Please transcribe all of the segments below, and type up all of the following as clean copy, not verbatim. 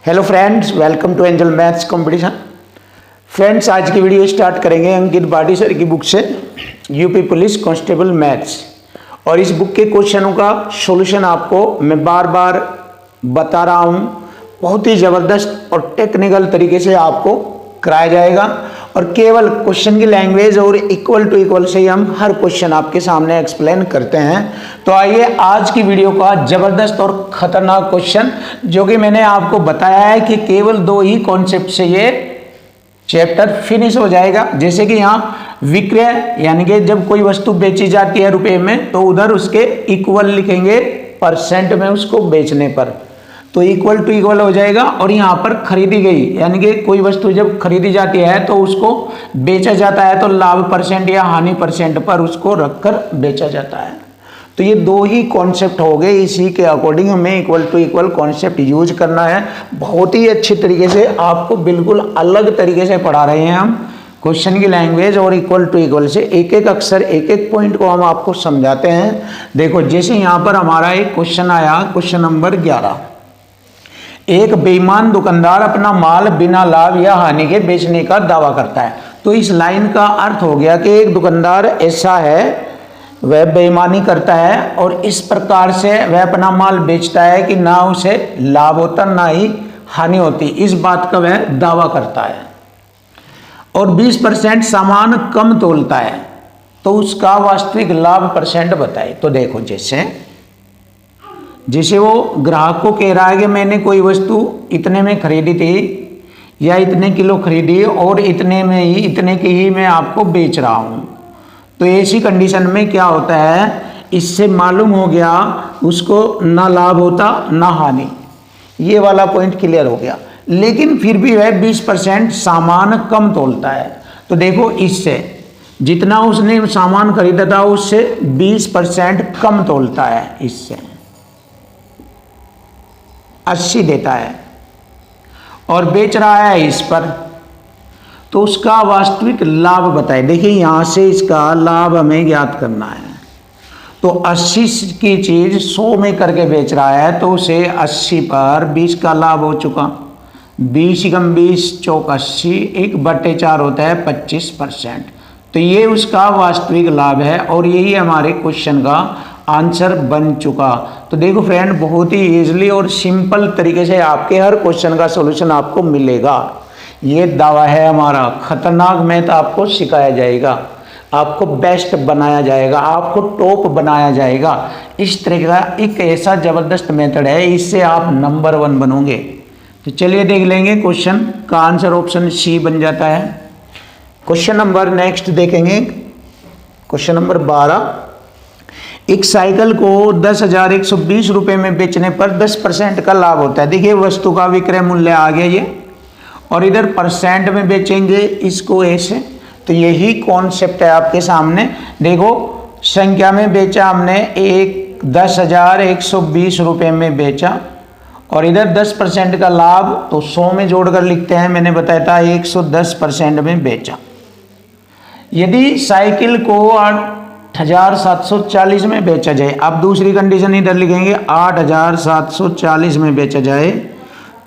Hello friends, welcome to angel maths competition. Friends, आज की video start करेंगे Ankit Bhati sir की बुक से, यूपी पुलिस कांस्टेबल मैथ्स। और इस बुक के क्वेश्चनों का सॉल्यूशन आपको मैं बार बार बता रहा हूँ, बहुत ही ज़बरदस्त और टेक्निकल तरीके से आपको कराया जाएगा। और केवल क्वेश्चन की लैंग्वेज और इक्वल टू इक्वल से ही हम हर क्वेश्चन आपके सामने एक्सप्लेन करते हैं। तो आइए आज की वीडियो का जबरदस्त और खतरनाक क्वेश्चन, जो कि मैंने आपको बताया है कि केवल 2 ही कॉन्सेप्ट से ये चैप्टर फिनिश हो जाएगा। जैसे कि यहाँ विक्रय, यानी कि जब कोई वस्तु बेची जाती है रुपए में, तो उधर उसके इक्वल लिखेंगे परसेंट में उसको बेचने पर, तो इक्वल टू इक्वल हो जाएगा। और यहाँ पर खरीदी गई, यानी कि कोई वस्तु जब खरीदी जाती है तो उसको बेचा जाता है, तो लाभ परसेंट या हानि परसेंट पर उसको रखकर बेचा जाता है। तो ये 2 ही कॉन्सेप्ट हो गए, इसी के अकॉर्डिंग हमें equal to equal concept use करना है। बहुत ही अच्छी तरीके से आपको बिल्कुल अलग तरीके से पढ़ा रहे हैं हम, क्वेश्चन की लैंग्वेज और इक्वल टू इक्वल से एक एक अक्षर एक एक पॉइंट को हम आपको समझाते हैं। देखो, जैसे यहाँ पर हमारा एक क्वेश्चन आया, क्वेश्चन नंबर 11। एक बेईमान दुकानदार अपना माल बिना लाभ या हानि के बेचने का दावा करता है। तो इस लाइन का अर्थ हो गया कि एक दुकानदार ऐसा है, वह बेईमानी करता है और इस प्रकार से वह अपना माल बेचता है कि ना उसे लाभ होता ना ही हानि होती, इस बात का वह दावा करता है। और 20% सामान कम तोलता है, तो उसका वास्तविक लाभ परसेंट बताए। तो देखो, जैसे वो ग्राहक को कह रहा है कि मैंने कोई वस्तु इतने में खरीदी थी या इतने किलो खरीदी और इतने की ही मैं आपको बेच रहा हूँ। तो ऐसी कंडीशन में क्या होता है, इससे मालूम हो गया उसको ना लाभ होता ना हानि, ये वाला पॉइंट क्लियर हो गया। लेकिन फिर भी वह 20% सामान कम तोलता है। तो देखो, इससे जितना उसने सामान खरीदा था उससे 20% कम तोलता है, इससे 80 देता है और बेच रहा है इस पर, तो उसका वास्तविक लाभ बताए। देखिए, यहां से इसका लाभ हमें ज्ञात करना है। तो 80 की चीज 100 में करके बेच रहा है, तो उसे 80 पर 20 का लाभ हो चुका। 20 × 20 चौक 80, 1/4 होता है 25%। तो ये उसका वास्तविक लाभ है और यही हमारे क्वेश्चन का आंसर बन चुका। तो देखो फ्रेंड, बहुत ही इजीली और सिंपल तरीके से आपके हर क्वेश्चन का सॉल्यूशन आपको मिलेगा। ये दावा है हमारा। खतरनाक मैथ आपको सिखाया जाएगा, आपको बेस्ट बनाया जाएगा, आपको टॉप बनाया जाएगा। इस तरह का एक ऐसा जबरदस्त मेथड है, इससे आप नंबर 1 बनोगे। तो चलिए देख लेंगे, क्वेश्चन का आंसर ऑप्शन सी बन जाता है। क्वेश्चन नंबर नेक्स्ट देखेंगे, क्वेश्चन नंबर 12। एक साइकिल को 10,120 रुपये में बेचने पर 10% का लाभ होता है। देखिए, वस्तु का विक्रय मूल्य आ गया ये, और इधर परसेंट में बेचेंगे इसको ऐसे। तो यही कॉन्सेप्ट है आपके सामने। देखो, संख्या में बेचा हमने, 10,120 रुपये में बेचा, और इधर 10% का लाभ, तो 100 में जोड़कर लिखते हैं। मैंने बताया था 110% में बेचा। यदि साइकिल को 8,740 में बेचा जाए, अब दूसरी कंडीशन इधर लिखेंगे, 8,740 में बेचा जाए,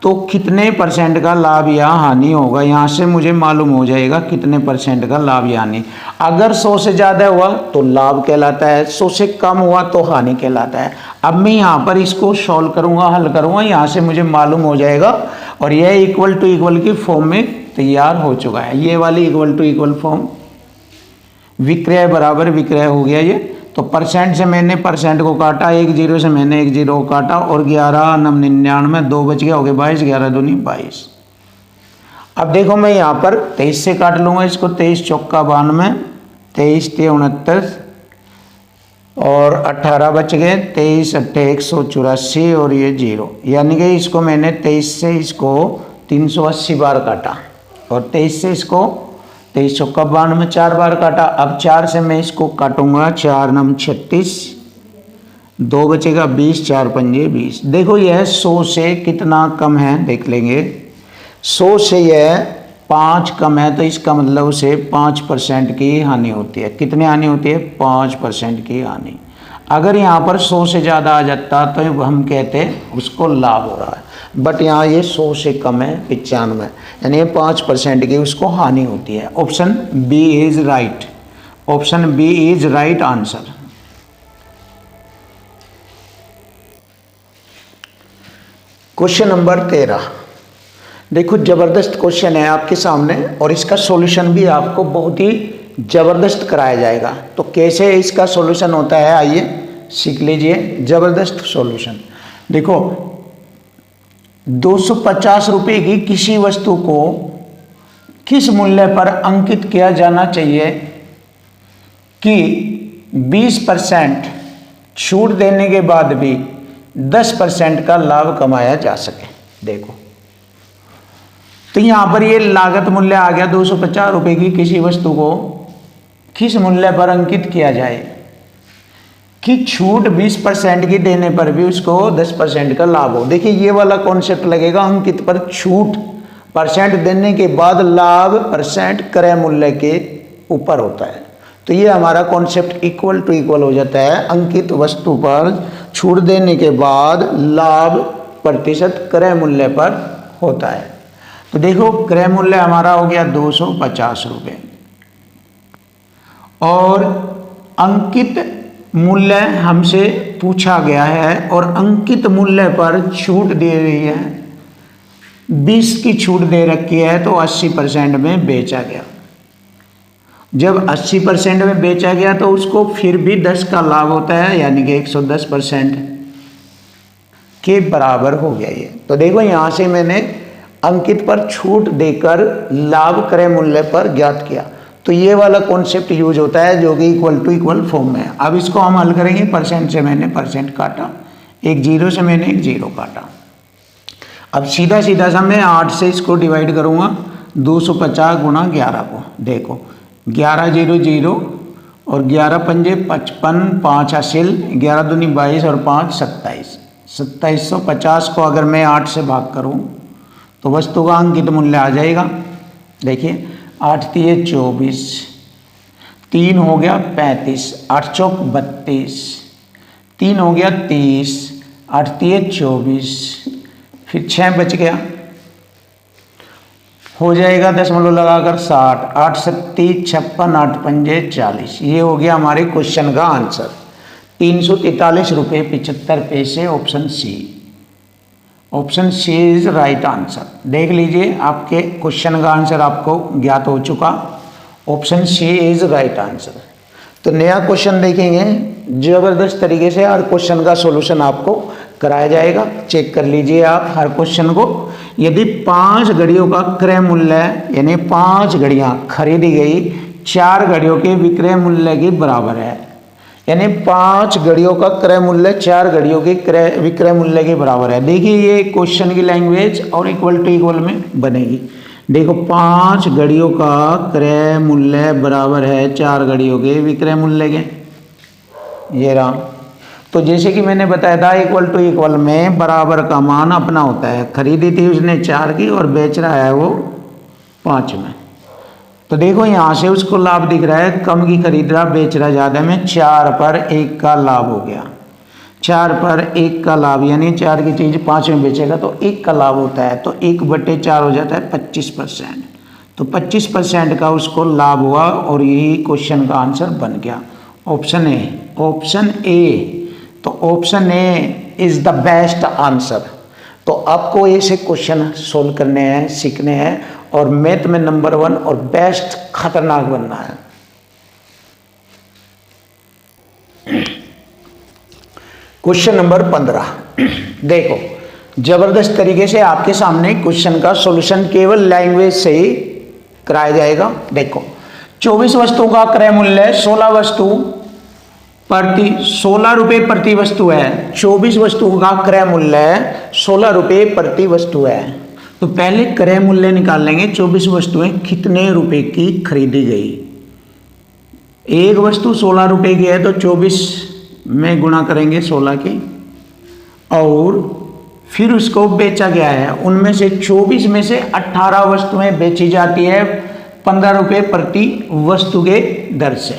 तो कितने परसेंट का लाभ या हानि होगा। यहाँ से मुझे मालूम हो जाएगा कितने परसेंट का लाभ या हानि। अगर 100 से ज़्यादा हुआ तो लाभ कहलाता है, 100 से कम हुआ तो हानि कहलाता है। अब मैं यहाँ पर इसको सॉल्व करूँगा, हल करूँगा, यहाँ से मुझे मालूम हो जाएगा। और यह इक्वल टू इक्वल की फॉर्म में तैयार हो चुका है। ये वाली इक्वल टू इक्वल फॉर्म, विक्रय बराबर विक्रय हो गया ये। तो परसेंट से मैंने परसेंट को काटा, 1 0 से मैंने 1 0 को काटा, और 11 9 99, 2 बच गया, हो गया 22, 11 दूनी 22। अब देखो, मैं यहाँ पर 23 से काट लूँगा इसको, 23 चौका 92, 23 3 69, और 18 बच गए, 23 8 184, और ये 0, यानी कि इसको मैंने 23 से इसको 380 बार काटा, और 23 से इसको 23 चौका 92 4 बार काटा। अब 4 से मैं इसको काटूंगा, 4 9 36, 2 बचेगा 20, 4 पंजे 20। देखो, यह 100 से कितना कम है देख लेंगे। 100 से यह 5 कम है, तो इसका मतलब उसे 5% की हानि होती है। कितनी हानि होती है? 5% की हानि। अगर यहाँ पर 100 से ज़्यादा आ जाता तो हम कहते उसको लाभ हो रहा है, बट यहाँ ये 100 से कम है 95, यानी 5% की उसको हानि होती है। Option B is right, option B is right answer. Question number 13, देखो ज़बरदस्त क्वेश्चन है आपके सामने और इसका सॉल्यूशन भी आपको बहुत ही ज़बरदस्त कराया जाएगा। तो कैसे इसका सॉल्यूशन होता है आइए सीख लीजिए। ज़बरदस्त सॉल्यूशन देखो, 250 रुपये की किसी वस्तु को किस मूल्य पर अंकित किया जाना चाहिए कि 20% छूट देने के बाद भी 10% का लाभ कमाया जा सके। देखो तो यहाँ पर ये लागत मूल्य आ गया 250 रुपये की किसी वस्तु को किस मूल्य पर अंकित किया जाए कि छूट 20% की देने पर भी उसको 10% का लाभ हो। देखिए ये वाला कॉन्सेप्ट लगेगा, अंकित पर छूट परसेंट देने के बाद लाभ परसेंट क्रय मूल्य के ऊपर होता है। तो ये हमारा कॉन्सेप्ट इक्वल टू इक्वल हो जाता है, अंकित वस्तु पर छूट देने के बाद लाभ प्रतिशत क्रय मूल्य पर होता है। तो देखो क्रय मूल्य हमारा हो गया 250 रुपये और अंकित मूल्य हमसे पूछा गया है और अंकित मूल्य पर छूट दे रही है, 20 की छूट दे रखी है तो 80% में बेचा गया। जब 80% में बेचा गया तो उसको फिर भी 10 का लाभ होता है, यानी कि 110% के बराबर हो गया ये। तो देखो यहाँ से मैंने अंकित पर छूट देकर लाभ क्रय मूल्य पर ज्ञात किया। तो ये वाला कॉन्सेप्ट यूज होता है जो कि इक्वल टू इक्वल फॉर्म में है। अब इसको हम हल करेंगे, परसेंट से मैंने परसेंट काटा, एक जीरो से मैंने एक जीरो काटा। अब सीधा सीधा सा मैं 8 से इसको डिवाइड करूँगा, 250 गुणा 11 को। देखो 11 0 0 और 11 पंजे 55, 5 हासिल, 11 दूनी 22 और 5 27, 2750 को अगर मैं 8 से भाग करूँ तो वस्तु का अंकित मूल्य आ जाएगा। देखिए 8 तिये 24, 3 हो गया 35, 8 चौक 32, 3 हो गया 30, 8 तिये 24, फिर 6 बच गया, हो जाएगा दशमलव लगाकर 60, 8 सत्ती 56, 8 पंजे 40। ये हो गया हमारे क्वेश्चन का आंसर, 343 रुपये 75 पैसे, option C. Option C is right answer. देख लीजिए आपके क्वेश्चन का आंसर आपको ज्ञात हो चुका, option C is right answer. तो नया क्वेश्चन देखेंगे, जबरदस्त तरीके से हर क्वेश्चन का सॉल्यूशन आपको कराया जाएगा। चेक कर लीजिए आप हर क्वेश्चन को। यदि 5 घड़ियों का क्रय मूल्य यानी 5 घड़ियां खरीदी गई 4 घड़ियों के विक्रय मूल्य के बराबर है, यानी 5 घड़ियों का क्रय मूल्य 4 घड़ियों के विक्रय मूल्य के बराबर है। देखिए ये क्वेश्चन की लैंग्वेज और इक्वल टू इक्वल में बनेगी। देखो 5 घड़ियों का क्रय मूल्य बराबर है 4 घड़ियों के विक्रय मूल्य के, ये रहा। तो जैसे कि मैंने बताया था इक्वल टू इक्वल में बराबर का मान अपना होता है। खरीदी थी उसने 4 की और बेच रहा है वो 5 में। तो देखो यहाँ से उसको लाभ दिख रहा है, कम की खरीद रहा बेच रहा ज़्यादा में, 4 पर 1 का लाभ हो गया। 4 पर 1 का लाभ यानी 4 की चीज़ 5 में बेचेगा तो 1 का लाभ होता है, तो 1/4 हो जाता है 25%। तो 25% का उसको लाभ हुआ और यही क्वेश्चन का आंसर बन गया, ऑप्शन ए। ऑप्शन ए, तो option A is the best answer. तो आपको ऐसे क्वेश्चन सोल्व करने हैं, सीखने हैं और मैथ में नंबर 1 और बेस्ट खतरनाक बनना है। क्वेश्चन नंबर 15 देखो, जबरदस्त तरीके से आपके सामने क्वेश्चन का सॉल्यूशन केवल लैंग्वेज से ही कराया जाएगा। देखो 24 वस्तुओं का क्रय मूल्य 16 रुपये प्रति वस्तु है। 24 वस्तुओं का क्रय मूल्य 16 रुपये प्रति वस्तु है। तो पहले क्रय मूल्य निकाल लेंगे, 24 वस्तुएं कितने रुपए की खरीदी गई। एक वस्तु 16 रुपये की है तो 24 में गुणा करेंगे 16 की, और फिर उसको बेचा गया है। उनमें से 24 में से 18 वस्तुएं बेची जाती है 15 रुपये प्रति वस्तु के दर से।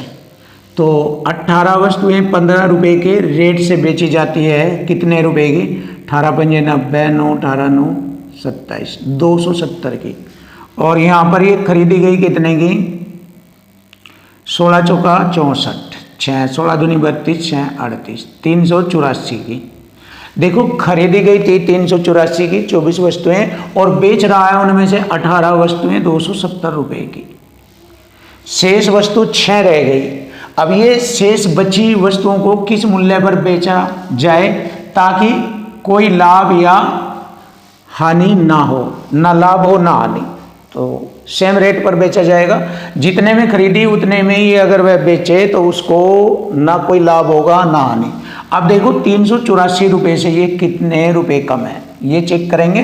तो 18 वस्तुएं 15 रुपये के रेट से बेची जाती है। कितने रुपए की? 18 पंजे 90, 9 18 9 27, 270 की। और यहाँ पर ये खरीदी गई कितने की? 16 चौका 64, 6 16 दूनी 32, 6 38, 384 की। देखो खरीदी गई थी 384 की 24 वस्तुएं और बेच रहा है उनमें से 18 वस्तुएं 270 रुपये की। शेष वस्तु 6 रह गई। अब ये शेष बची वस्तुओं को किस मूल्य पर बेचा जाए ताकि कोई लाभ या हानि ना हो, ना लाभ हो ना हानि। तो सेम रेट पर बेचा जाएगा। जितने में खरीदी उतने में ही अगर वह बेचे तो उसको ना कोई लाभ होगा ना हानि। अब देखो 384 रुपये से ये कितने रुपए कम है ये चेक करेंगे।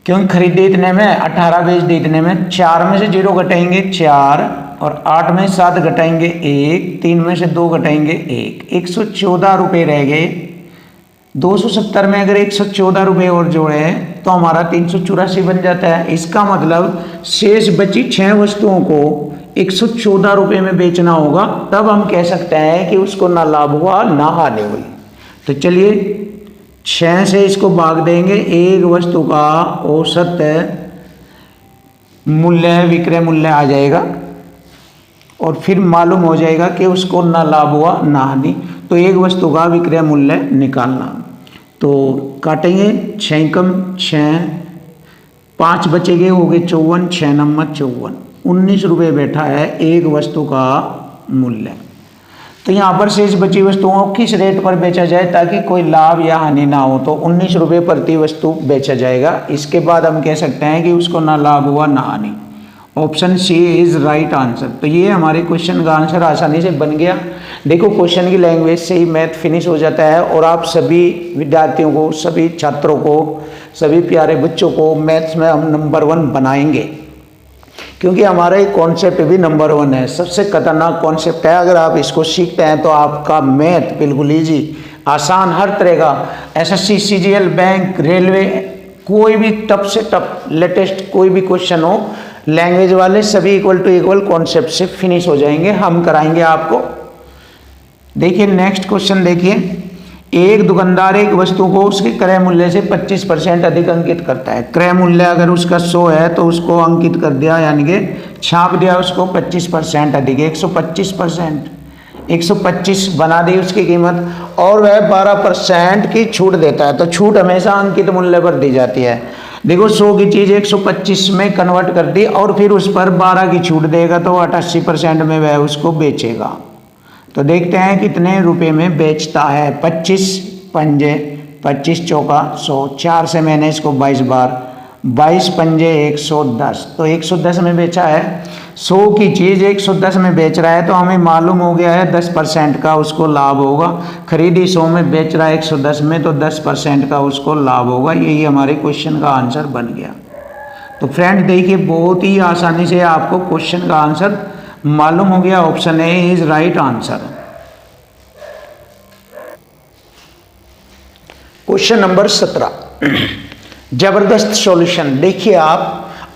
क्योंकि खरीदे इतने में 18 बेच दी इतने में, 4 में से 0 घटाएंगे 4 और 8 में 7 घटाएंगे 1, 3 में से 2 घटाएंगे 1, 114 रुपये रह गए। 270 में अगर 114 रुपये और जोड़े तो हमारा 384 बन जाता है। इसका मतलब शेष बची 6 वस्तुओं को 114 रुपये में बेचना होगा, तब हम कह सकते हैं कि उसको ना लाभ हुआ ना हानि हुई। तो चलिए 6 से इसको भाग देंगे, एक वस्तु का औसत मूल्य विक्रय मूल्य आ जाएगा और फिर मालूम हो जाएगा कि उसको ना लाभ हुआ ना हानि। तो एक वस्तु का विक्रय मूल्य निकालना, तो काटेंगे 6 कम 6, 5 बचेंगे हो गए 54, 6 नंबर 54, 19 रुपये बैठा है एक वस्तु का मूल्य। तो यहाँ पर शेष बची वस्तुओं को किस रेट पर बेचा जाए ताकि कोई लाभ या हानि ना हो, तो 19 रुपये प्रति वस्तु बेचा जाएगा। इसके बाद हम कह सकते हैं कि उसको ना लाभ हुआ ना हानि। Option C is right answer. तो ये हमारे क्वेश्चन का आंसर आसानी से बन गया। देखो क्वेश्चन की लैंग्वेज से ही मैथ फिनिश हो जाता है और आप सभी विद्यार्थियों को, सभी छात्रों को, सभी प्यारे बच्चों को मैथ्स में हम नंबर 1 बनाएंगे, क्योंकि हमारा एक कॉन्सेप्ट भी नंबर 1 है। सबसे खतरनाक कॉन्सेप्ट है। अगर आप इसको सीखते हैं तो आपका मैथ बिल्कुल ईजी, आसान, हर तरह का एसएससी, सीजीएल, बैंक, रेलवे, कोई भी टफ से टफ लेटेस्ट कोई भी क्वेश्चन हो, लैंग्वेज वाले सभी इक्वल टू इक्वल कॉन्सेप्ट से फिनिश हो जाएंगे, हम कराएंगे आपको। देखिए नेक्स्ट क्वेश्चन देखिए। एक दुकानदार एक वस्तु को उसके क्रय मूल्य से 25% अधिक अंकित करता है। क्रय मूल्य अगर उसका 100 है तो उसको अंकित कर दिया, यानी कि छाप दिया उसको 25% अधिक, 125%, 125 बना दी उसकी कीमत और वह 12% की छूट देता है। तो छूट हमेशा अंकित मूल्य पर दी जाती है। देखो 100 की चीज़ 125 में कन्वर्ट कर दी और फिर उस पर 12 की छूट देगा तो 88% में वह उसको बेचेगा। तो देखते हैं कितने रुपए में बेचता है। 25 पंजे 25 चौका 100, 4 से मैंने इसको 22 बार, 22 पंजे 110, तो 110 में बेचा है। 100 की चीज़ 110 में बेच रहा है तो हमें मालूम हो गया है 10% का उसको लाभ होगा। खरीदी 100 में बेच रहा है 110 में तो 10% का उसको लाभ होगा। यही हमारे क्वेश्चन का आंसर बन गया। तो फ्रेंड देखिए बहुत ही आसानी से आपको क्वेश्चन का आंसर मालूम हो गया। Option A is right answer. Question number 17, जबरदस्त सॉल्यूशन। देखिए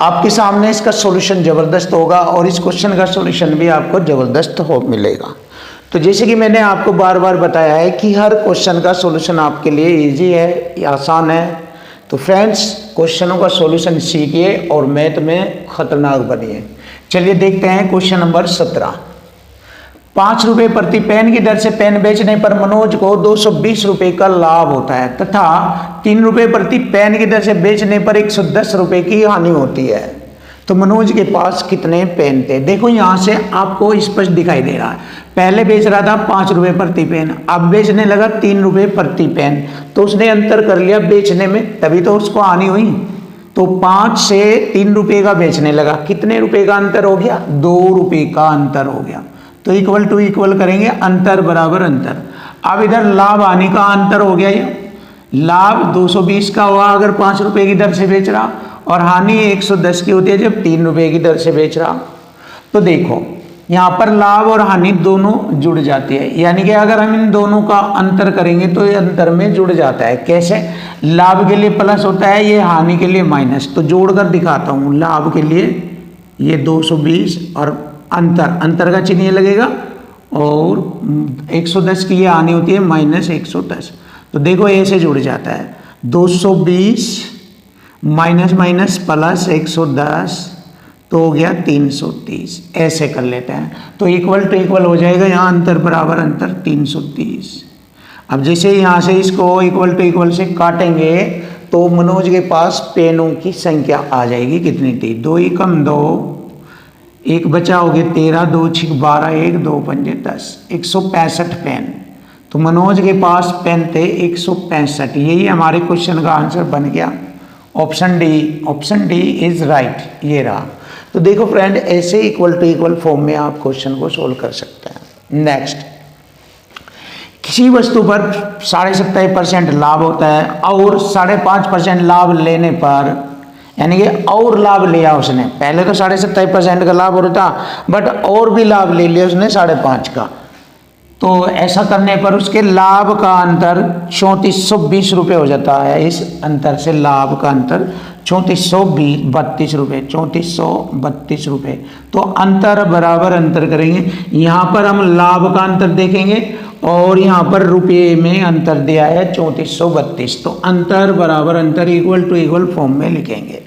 आपके सामने इसका सॉल्यूशन जबरदस्त होगा और इस क्वेश्चन का सॉल्यूशन भी आपको जबरदस्त हो मिलेगा। तो जैसे कि मैंने आपको बार बार बताया है कि हर क्वेश्चन का सॉल्यूशन आपके लिए इजी है, आसान है। तो फ्रेंड्स क्वेश्चनों का सॉल्यूशन सीखिए और मैथ में खतरनाक बनिए। चलिए देखते हैं क्वेश्चन नंबर 17। 5 रुपये प्रति पेन की दर से पेन बेचने पर मनोज को 220 रुपये का लाभ होता है तथा 3 रुपये प्रति पेन की दर से बेचने पर 110 रुपये की हानि होती है। तो मनोज के पास कितने पेन थे? देखो यहाँ से आपको स्पष्ट दिखाई दे रहा है। पहले बेच रहा था 5 रुपये प्रति पेन, अब बेचने लगा 3 रुपये प्रति पेन। तो उसने अंतर कर लिया बेचने में, तभी तो उसको हानि हुई। तो 5 से 3 रुपये का बेचने लगा, कितने रुपए का अंतर हो गया? 2 रुपये का अंतर हो गया। तो इक्वल टू इक्वल करेंगे, अंतर बराबर अंतर। अब इधर लाभ हानि का अंतर हो गया। ये लाभ 220 का हुआ अगर 5 रुपये की दर से बेच रहा और हानि 110 की होती है जब 3 रुपये की दर से बेच रहा। तो देखो यहाँ पर लाभ और हानि दोनों जुड़ जाती है, यानी कि अगर हम इन दोनों का अंतर करेंगे तो ये अंतर में जुड़ जाता है। कैसे? लाभ के लिए प्लस होता है, ये हानि के लिए माइनस। तो जोड़कर दिखाता हूँ। लाभ के लिए ये 220 और अंतर का चिन्ह ये लगेगा, और 110 की ये आनी होती है -110। तो देखो ऐसे जुड़ जाता है, 220 माइनस माइनस प्लस 110 तो हो गया 330। ऐसे कर लेते हैं तो इक्वल टू इक्वल हो जाएगा, यहाँ अंतर बराबर अंतर 330। अब जैसे यहाँ से इसको इक्वल टू इक्वल से काटेंगे तो मनोज के पास पेनों की संख्या आ जाएगी कितनी थी, 2 एकम 2, एक बचा हो गया 13, 2 6 12, 1 2 5 10, 165 पेन। तो मनोज के पास पेन थे 165। यही हमारे क्वेश्चन का आंसर बन गया, ऑप्शन डी इज राइट, ये रहा। तो देखो फ्रेंड, ऐसे इक्वल टू इक्वल फॉर्म में आप क्वेश्चन को सोल्व कर सकते हैं। नेक्स्ट, किसी वस्तु पर 27.5% लाभ होता है और 5.5% लाभ लेने पर, यानी कि और लाभ लिया उसने, पहले तो 27.5% का लाभ हो रहा था बट और भी लाभ ले लिया उसने 5.5 का। तो ऐसा करने पर उसके लाभ का अंतर 3420 रुपये हो जाता है। इस अंतर से लाभ का अंतर 3432 रुपये, 3432 रुपये। तो अंतर बराबर अंतर करेंगे, यहाँ पर हम लाभ का अंतर देखेंगे और यहाँ पर रुपये में अंतर दिया है 3432। तो अंतर बराबर अंतर इक्वल टू इक्वल फॉर्म में लिखेंगे।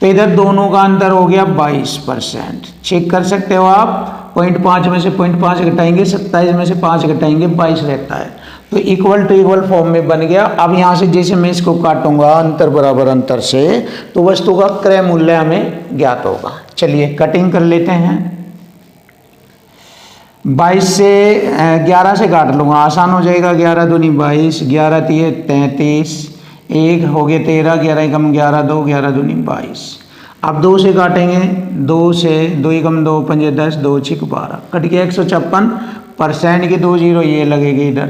तो इधर दोनों का अंतर हो गया 22%। चेक कर सकते हो आप, 0.5 में से 0.5 घटाएंगे, 27 में से 5 घटाएंगे, 22 रहता है। तो इक्वल टू इक्वल फॉर्म में बन गया। अब यहाँ से जैसे मैं इसको काटूंगा अंतर बराबर अंतर से, तो वस्तु का क्रय मूल्य हमें ज्ञात होगा। चलिए कटिंग कर लेते हैं। 22 से 11 से काट लूँगा, आसान हो जाएगा। 11 दूनी 22, 11 तिये 33, 1 हो गया 13, 11 कम 11, 2 11 दूनी 22। अब 2 से काटेंगे, 2 से 2 कम 2 5 10, 2 6 12, कट गया 156% की 2 जीरो ये लगेगी इधर।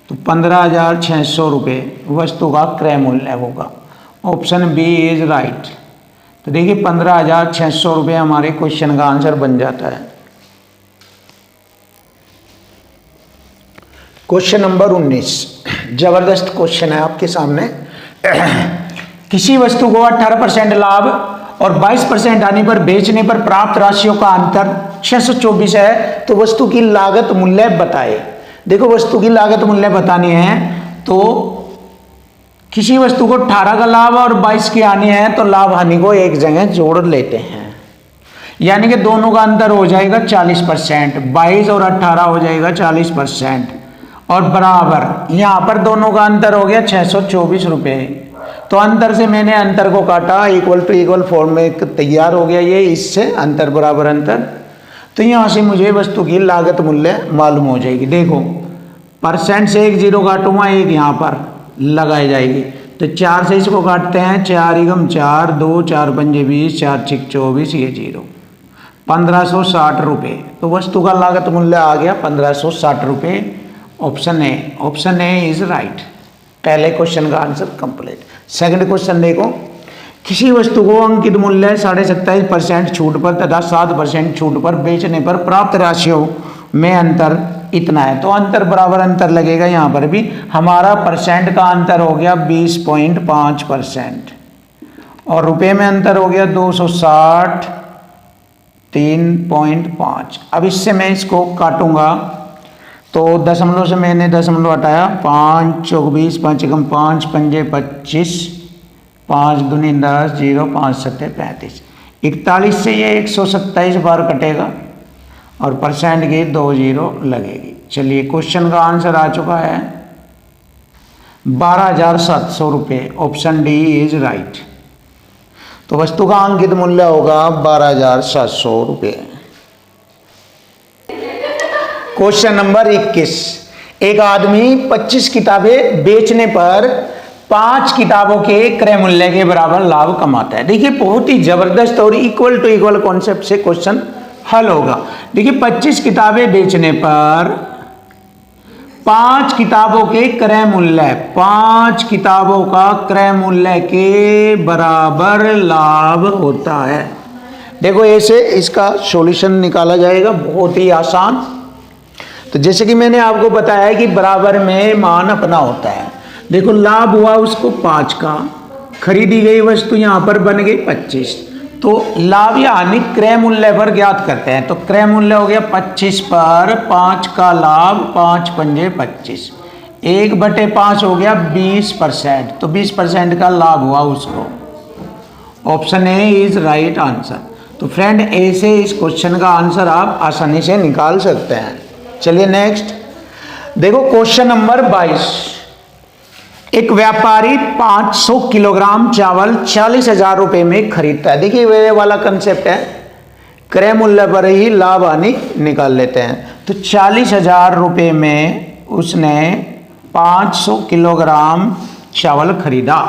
तो 15,600 रुपये वस्तु का क्रय मूल्य होगा। Option B is right. तो देखिए 15,600 रुपये हमारे क्वेश्चन का आंसर बन जाता है। क्वेश्चन नंबर 19 जबरदस्त क्वेश्चन है आपके सामने। किसी वस्तु को 18% लाभ और 22% आने पर बेचने पर प्राप्त राशियों का अंतर 624 है, तो वस्तु की लागत मूल्य बताए। देखो वस्तु की लागत मूल्य बतानी है तो किसी वस्तु को 18 का लाभ और 22 की हानि है, तो लाभ हानि को एक जगह जोड़ लेते हैं, यानी कि दोनों का अंतर हो जाएगा 40%। 22 और 18 हो जाएगा 40% और बराबर यहाँ पर दोनों का अंतर हो गया 624 रुपये। तो अंतर से मैंने अंतर को काटा, इक्वल टू इक्वल फॉर्म में तैयार हो गया ये, इससे अंतर बराबर अंतर। तो यहाँ से मुझे वस्तु की लागत मूल्य मालूम हो जाएगी। देखो परसेंट से 1 जीरो काटूंगा, 1 यहाँ पर लगाई जाएगी। तो 4 से इसको काटते हैं, 4 एकम 4, 2 4 पंजे 20, 4 6 24, ये जीरो, 1560 रुपये। तो वस्तु का लागत मूल्य आ गया 1560 रुपये। Option A is right. पहले क्वेश्चन का आंसर कंप्लीट। सेकंड क्वेश्चन देखो, किसी वस्तु को अंकित मूल्य 27.5% छूट पर तथा 7% छूट पर बेचने पर प्राप्त राशियों में अंतर इतना है। तो अंतर बराबर अंतर लगेगा। यहाँ पर भी हमारा परसेंट का अंतर हो गया 20.5% और रुपये में अंतर हो गया 260 3.5। अब इससे मैं इसको काटूंगा तो दशमलव से मैंने दशमलव हटाया, 5 चौक 20, 5 एकम 5, पंजे 25, 5 दूनी 10, 0 5 सत्ते 35, 41 से ये 127 बार कटेगा और परसेंट की 2 जीरो लगेगी। चलिए क्वेश्चन का आंसर आ चुका है 12,700 रुपये। Option D is right. तो वस्तु का अंकित मूल्य होगा 12,700 रुपये। क्वेश्चन नंबर 21, एक आदमी 25 किताबें बेचने पर 5 किताबों के क्रय मूल्य के बराबर लाभ कमाता है। देखिए बहुत ही जबरदस्त और इक्वल टू इक्वल कॉन्सेप्ट से क्वेश्चन हल होगा। देखिए 25 किताबें बेचने पर 5 किताबों के क्रय मूल्य, 5 किताबों का क्रय मूल्य के बराबर लाभ होता है। देखो ऐसे इसका सॉल्यूशन निकाला जाएगा, बहुत ही आसान। तो जैसे कि मैंने आपको बताया कि बराबर में मान अपना होता है। देखो लाभ हुआ उसको 5 का, खरीदी गई वस्तु यहाँ पर बन गई 25, तो लाभ या हानि क्रय मूल्य पर ज्ञात करते हैं। तो क्रय मूल्य हो गया 25 पर 5 का लाभ 5 पंजे 25, 1/5 हो गया 20%, तो 20% का लाभ हुआ उसको। Option A is right answer. तो फ्रेंड ऐसे इस क्वेश्चन का आंसर आप आसानी से निकाल सकते हैं। चलिए नेक्स्ट देखो क्वेश्चन नंबर 22। एक व्यापारी 500 किलोग्राम चावल 40,000 रुपये में खरीदता है। देखिए वे वाला कंसेप्ट है, क्रय मूल्य पर ही लाभ हानि निकाल लेते हैं। तो 40,000 रुपये में उसने 500 किलोग्राम चावल खरीदा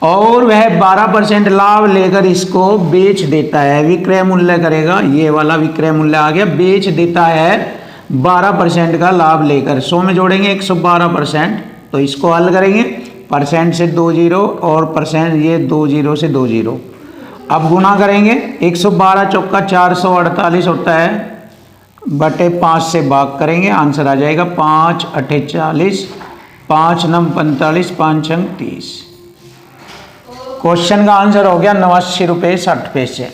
और वह 12% लाभ लेकर इसको बेच देता है। विक्रय मूल्य करेगा, ये वाला विक्रय मूल्य आ गया, बेच देता है 12% का लाभ लेकर। 100 में जोड़ेंगे 112%, तो इसको हल करेंगे, परसेंट से 2 जीरो और परसेंट ये 2 जीरो से 2 जीरो। अब गुना करेंगे, 112 चौका 448 होता है, बटे 5 से भाग करेंगे, आंसर आ जाएगा 5 अठे 40, 5 9 45, 5 अंक 30। क्वेश्चन का आंसर हो गया 89 रुपये 60 पैसे।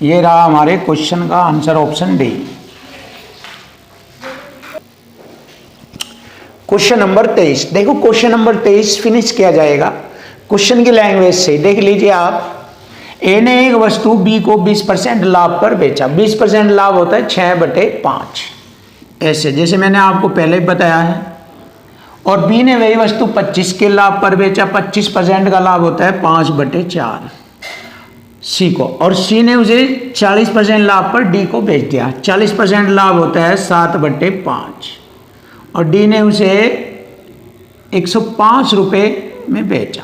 ये रहा हमारे क्वेश्चन का answer, option D. Question number 23। देखो क्वेश्चन नंबर 23 फिनिश किया जाएगा क्वेश्चन की लैंग्वेज से। देख लीजिए आप, ए ने एक वस्तु बी को 20% लाभ पर बेचा। 20% लाभ होता है 6/5, ऐसे जैसे मैंने आपको पहले ही बताया है। और बी ने वही वस्तु 25 के लाभ पर बेचा। 25% का लाभ होता है 5/4 सी को, और सी ने उसे 40% लाभ पर डी को बेच दिया। 40% लाभ होता है 7/5, और डी ने उसे 105 रुपये में बेचा।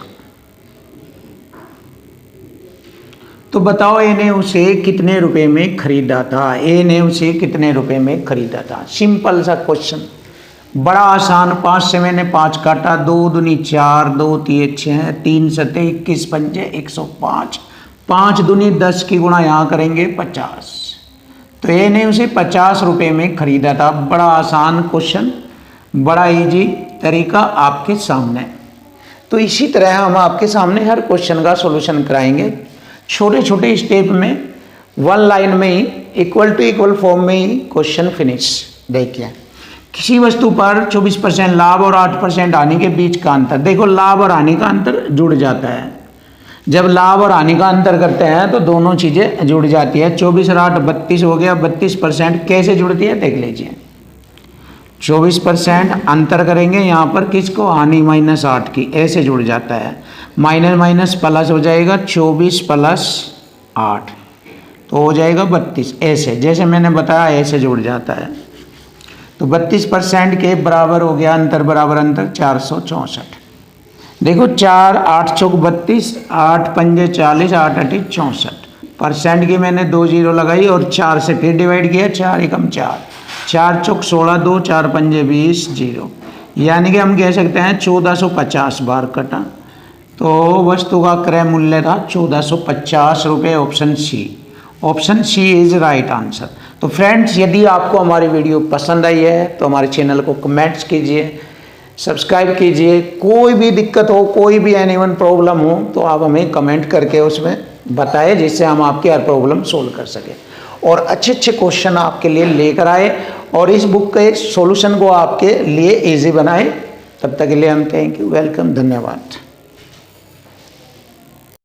तो बताओ ए ने उसे कितने रुपए में खरीदा था। ए ने उसे कितने रुपए में खरीदा था। सिंपल सा क्वेश्चन, बड़ा आसान। 5 से मैंने 5 काटा, 2 दूनी 4, 2 तिये 6, 3 सते 21 पंजे 105, 5 दूनी 10 की गुणा यहाँ करेंगे 50। तो ए ने उसे 50 रुपये में खरीदा था। बड़ा आसान क्वेश्चन, बड़ा इजी तरीका आपके सामने। तो इसी तरह हम आपके सामने हर क्वेश्चन का सॉल्यूशन कराएंगे, छोटे छोटे स्टेप में, 1 लाइन में ही, इक्वल टू इक्वल फॉर्म में ही क्वेश्चन फिनिश। देखिए किसी वस्तु पर 24% लाभ और 8% हानि के बीच का अंतर। देखो लाभ और हानि का अंतर जुड़ जाता है। जब लाभ और हानि का अंतर करते हैं तो दोनों चीज़ें जुड़ जाती है। 24 और 8 32 हो गया। 32% कैसे जुड़ती है देख लीजिए। 24% अंतर करेंगे यहाँ पर किसको, हानि -8 की, ऐसे जुड़ जाता है। माइनस माइनस प्लस हो जाएगा, 24 + 8 तो हो जाएगा 32। ऐसे जैसे मैंने बताया ऐसे जुड़ जाता है। तो 32% के बराबर हो गया अंतर बराबर अंतर 464। देखो 4 8 चौक 32, 8 पंजे 40, 8 अठी 64। परसेंट की मैंने 2 जीरो लगाई और 4 से फिर डिवाइड किया, 4 एकम 4, 4 चौक 16, 2 4 पंजे 20 जीरो, यानी कि हम कह सकते हैं 1450 बार कटा। तो वस्तु का क्रय मूल्य था 1450 रुपये। Option C, option C is right answer. तो फ्रेंड्स यदि आपको हमारी वीडियो पसंद आई है तो हमारे चैनल को कमेंट्स कीजिए, सब्सक्राइब कीजिए। कोई भी दिक्कत हो, कोई भी एनीवन प्रॉब्लम हो तो आप हमें कमेंट करके उसमें बताएं, जिससे हम आपकी हर प्रॉब्लम सोल्व कर सकें और अच्छे अच्छे क्वेश्चन आपके लिए लेकर आए और इस बुक के सॉल्यूशन को आपके लिए इजी बनाए। तब तक के लिए हम थैंक यू, वेलकम, धन्यवाद।